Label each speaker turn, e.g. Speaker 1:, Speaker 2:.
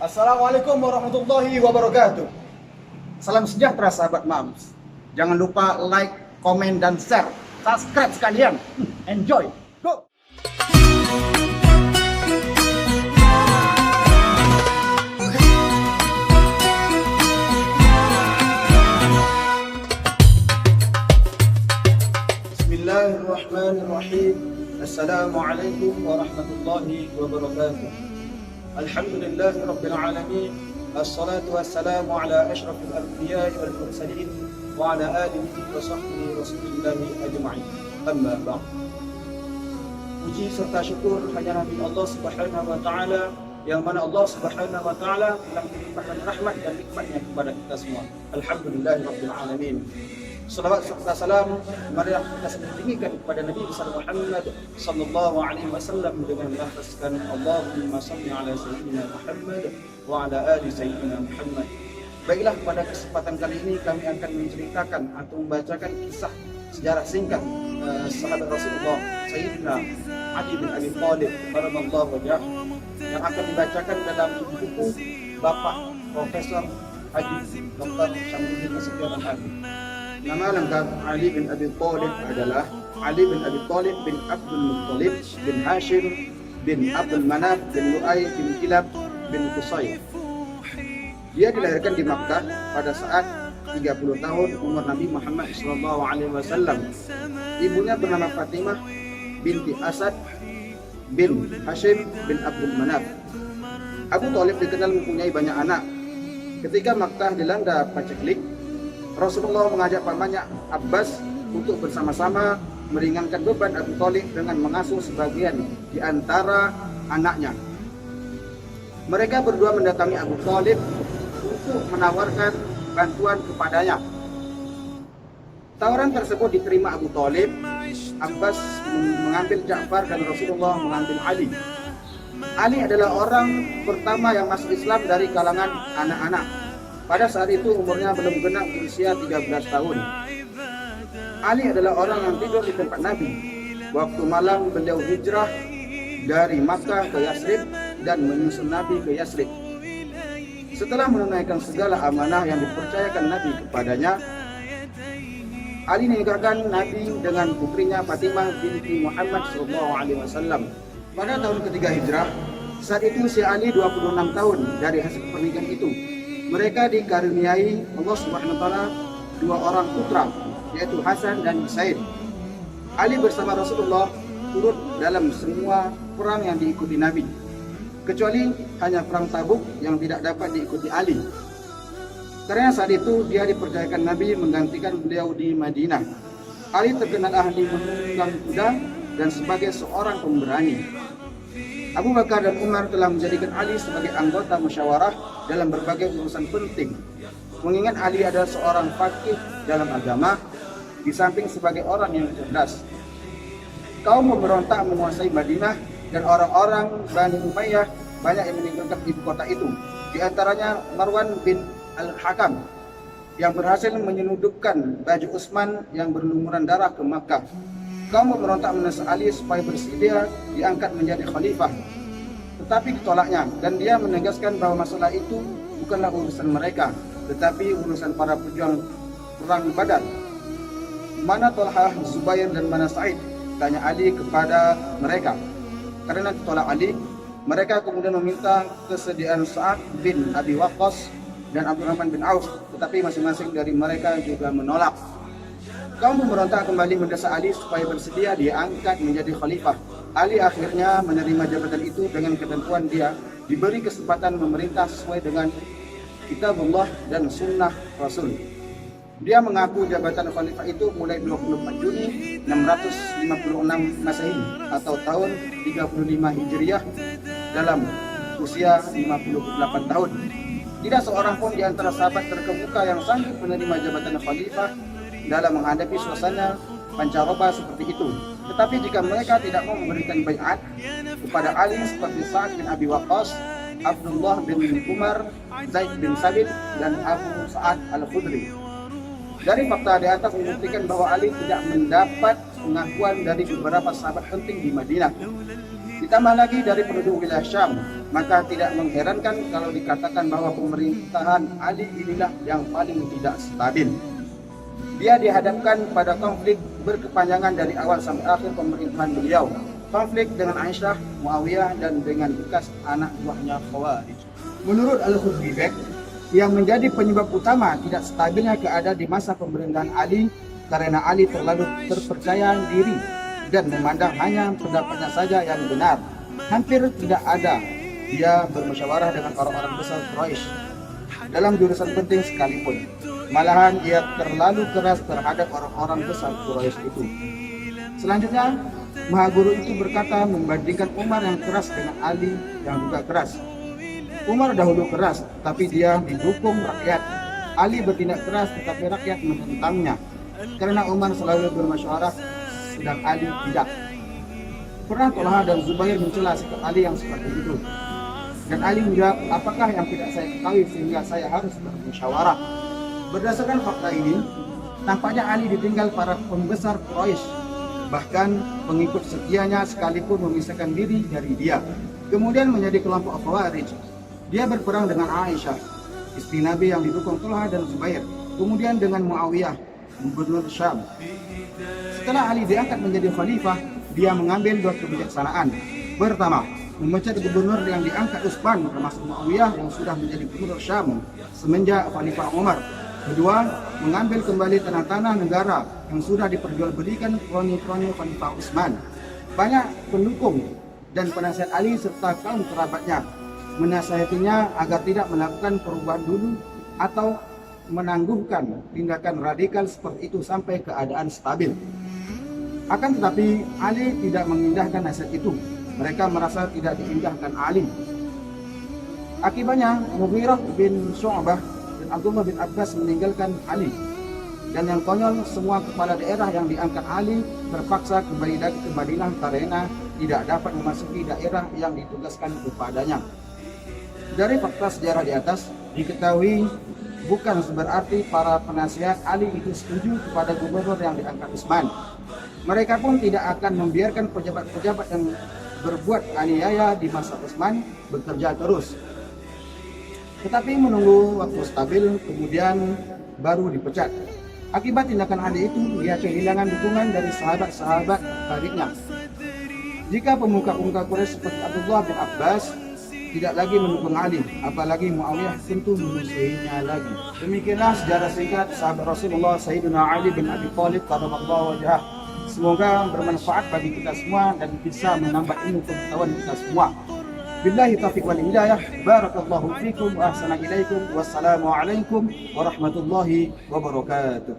Speaker 1: Assalamualaikum warahmatullahi wabarakatuh. Salam sejahtera sahabat Mams. Jangan lupa like, komen, dan share. Subscribe sekalian. Enjoy. Go. Bismillahirrahmanirrahim. Assalamualaikum warahmatullahi wabarakatuh. Alhamdulillahi Rabbil Alamin. Assalatu wassalamu ala ashrafil anbiya'i wal mursalin wa ala alihi wa sahbihi rasulillahi ajma'in. Amma ba'd. Puji serta syukur hanya bagi Allah Subhanahu wa taala, yang mana Allah Subhanahu wa taala telah melimpahkan rahmat dan nikmatnya kepada kita semua. Alhamdulillahi Rabbil Alamin. Salawat serta salam marilah kita tinggikan kepada Nabi besar Muhammad sallallahu alaihi wasallam dengan melafazkan Allahumma shalli ala sayyidina Muhammad wa ala ali sayyidina Muhammad. Baiklah, pada kesempatan kali ini kami akan menceritakan atau membacakan kisah sejarah singkat sahabat Rasulullah Sayyidina Ali bin Abi Thalib radhiyallahu anhu yang akan dibacakan dalam buku Bapak Profesor Haji Dr. Syamsuddin Nasution Al-Albani. Nama lengkap Ali bin Abi Thalib adalah Ali bin Abi Thalib bin Abdul Muttalib bin Hashim bin Abdul Manaf bin Lu'ay bin Kilab bin Qusay. Dia dilahirkan di Makkah pada saat 30 tahun umur Nabi Muhammad SAW. Ibunya bernama Fatimah binti Asad bin Hashim bin Abdul Manaf. Abu Thalib dikenal mempunyai banyak anak. Ketika Makkah dilanda paceklik, Rasulullah mengajak pamannya Abbas untuk bersama-sama meringankan beban Abu Thalib dengan mengasuh sebagian di antara anaknya. Mereka berdua mendatangi Abu Thalib untuk menawarkan bantuan kepadanya. Tawaran tersebut diterima Abu Thalib. Abbas mengambil Ja'far dan Rasulullah mengambil Ali. Ali adalah orang pertama yang masuk Islam dari kalangan anak-anak. Pada saat itu umurnya belum genap berusia 13 tahun. Ali adalah orang yang tidur di tempat Nabi. Waktu malam beliau hijrah dari Makkah ke Yasrib dan menyusul Nabi ke Yasrib. Setelah menunaikan segala amanah yang dipercayakan Nabi kepadanya, Ali menikahkan Nabi dengan putrinya Fatimah binti Muhammad SAW. Pada tahun ketiga hijrah, saat itu usia Ali 26 tahun dari hasil pernikahan itu. Mereka dikaruniai Allah Subhanahu wa taala dua orang putra, yaitu Hasan dan Husain. Ali bersama Rasulullah turut dalam semua perang yang diikuti Nabi, kecuali hanya perang Tabuk yang tidak dapat diikuti Ali. Karena saat itu dia dipercayakan Nabi menggantikan beliau di Madinah. Ali terkenal ahli menunggang kuda dan sebagai seorang pemberani. Abu Bakar dan Umar telah menjadikan Ali sebagai anggota musyawarah dalam berbagai urusan penting. Mengingat Ali adalah seorang faqih dalam agama, di samping sebagai orang yang cerdas. Kaum pemberontak menguasai Madinah dan orang-orang Bani Umayyah banyak yang meninggalkan ibu kota itu. Di antaranya Marwan bin Al-Hakam yang berhasil menyelundupkan baju Utsman yang berlumuran darah ke Makkah. Kaum pemberontak mendesak Ali supaya bersedia diangkat menjadi khalifah, tetapi ditolaknya, dan dia menegaskan bahwa masalah itu bukanlah urusan mereka, tetapi urusan para pejuang perang Badar. Mana Tolhah, Zubair, dan mana Sa'id? Tanya Ali kepada mereka. Karena ditolak Ali, mereka kemudian meminta kesediaan Sa'ad bin Abi Waqqas dan Abdurrahman bin Auf, tetapi masing-masing dari mereka juga menolak. Kaum pemberontak kembali mendesak Ali supaya bersedia diangkat menjadi khalifah. Ali akhirnya menerima jabatan itu dengan ketentuan dia diberi kesempatan memerintah sesuai dengan kitabullah dan sunnah Rasul. Dia mengaku jabatan khalifah itu mulai 24 Juni 656 Masehi atau tahun 35 Hijriah dalam usia 58 tahun. Tidak seorang pun di antara sahabat terkemuka yang sanggup menerima jabatan khalifah dalam menghadapi suasana pancaroba seperti itu. Tetapi jika mereka tidak mau memberikan baiat kepada Ali seperti Sa'ad bin Abi Waqqas, Abdullah bin Umar, Zaid bin Sabit, dan Abu Sa'ad Al-Khudri. Dari fakta di atas membuktikan bahwa Ali tidak mendapat pengakuan dari beberapa sahabat penting di Madinah. Ditambah lagi dari penduduk wilayah Syam, maka tidak mengherankan kalau dikatakan bahwa pemerintahan Ali inilah yang paling tidak stabil. Dia dihadapkan pada konflik berkepanjangan dari awal sampai akhir pemerintahan beliau. Konflik dengan Aisyah, Muawiyah, dan dengan bekas anak buahnya Khawarij. Menurut Al-Khuzaibek, yang menjadi penyebab utama tidak stabilnya keadaan di masa pemerintahan Ali karena Ali terlalu terpercaya diri dan memandang hanya pendapatnya saja yang benar. Hampir tidak ada dia bermusyawarah dengan orang-orang besar Quraisy dalam jurusan penting sekalipun. Malahan ia terlalu keras terhadap orang-orang besar Quraisy itu. Selanjutnya, Maha Guru itu berkata membandingkan Umar yang keras dengan Ali yang juga keras. Umar dahulu keras, tapi dia didukung rakyat. Ali bertindak keras, tetapi rakyat menentangnya. Karena Umar selalu bermusyawarah, sedang Ali tidak. Pernah Tolha dan Zubair mencela sikap Ali yang seperti itu. Dan Ali menjawab, apakah yang tidak saya ketahui sehingga saya harus bermusyawarah? Berdasarkan fakta ini, tampaknya Ali ditinggal para pembesar Quraisy. Bahkan pengikut setianya sekalipun memisahkan diri dari dia. Kemudian menjadi kelompok Khawarij. Dia berperang dengan Aisyah, istri Nabi yang didukung Tolha dan Zubair. Kemudian dengan Muawiyah, gubernur Syam. Setelah Ali diangkat menjadi khalifah, dia mengambil dua kebijaksanaan. Pertama, memecat gubernur yang diangkat Utsman termasuk Muawiyah yang sudah menjadi gubernur Syam semenjak Khalifah Umar. Kedua, mengambil kembali tanah-tanah negara yang sudah diperjualbelikan kroni-kroni Khalifah Utsman. Banyak pendukung dan penasihat Ali serta kaum kerabatnya menasihatinya agar tidak melakukan perubahan dulu atau menangguhkan tindakan radikal seperti itu sampai keadaan stabil. Akan tetapi Ali tidak mengindahkan nasihat itu. Mereka merasa tidak diindahkan Ali. Akibatnya Mughirah bin Syu'bah dan Abdullah bin Abbas meninggalkan Ali. Dan yang konyol, semua kepala daerah yang diangkat Ali terpaksa kembali lagi ke Madinah karena tidak dapat memasuki daerah yang ditugaskan kepadanya. Dari fakta sejarah di atas diketahui bukan berarti para penasihat Ali itu setuju kepada gubernur yang diangkat Utsman. Mereka pun tidak akan membiarkan pejabat-pejabat yang berbuat aniaya di masa Utsman bekerja terus. Tetapi menunggu waktu stabil, kemudian baru dipecat. Akibat tindakan Ali itu, dia kehilangan dukungan dari sahabat-sahabat karibnya. Jika pemuka-pemuka Quraisy seperti Abdullah bin Abbas tidak lagi mendukung Ali, apalagi Muawiyah tentu memusuhinya lagi. Demikianlah sejarah singkat sahabat Rasulullah Sayyidina Ali bin Abi Thalib karramallahu wajhah. Semoga bermanfaat bagi kita semua dan bisa menambah ilmu pengetahuan kita semua. Billahi taufiq wal hidayah. Barakallahu fikum wa ahsana ilaikum. Wassalamu alaikum warahmatullahi wabarakatuh.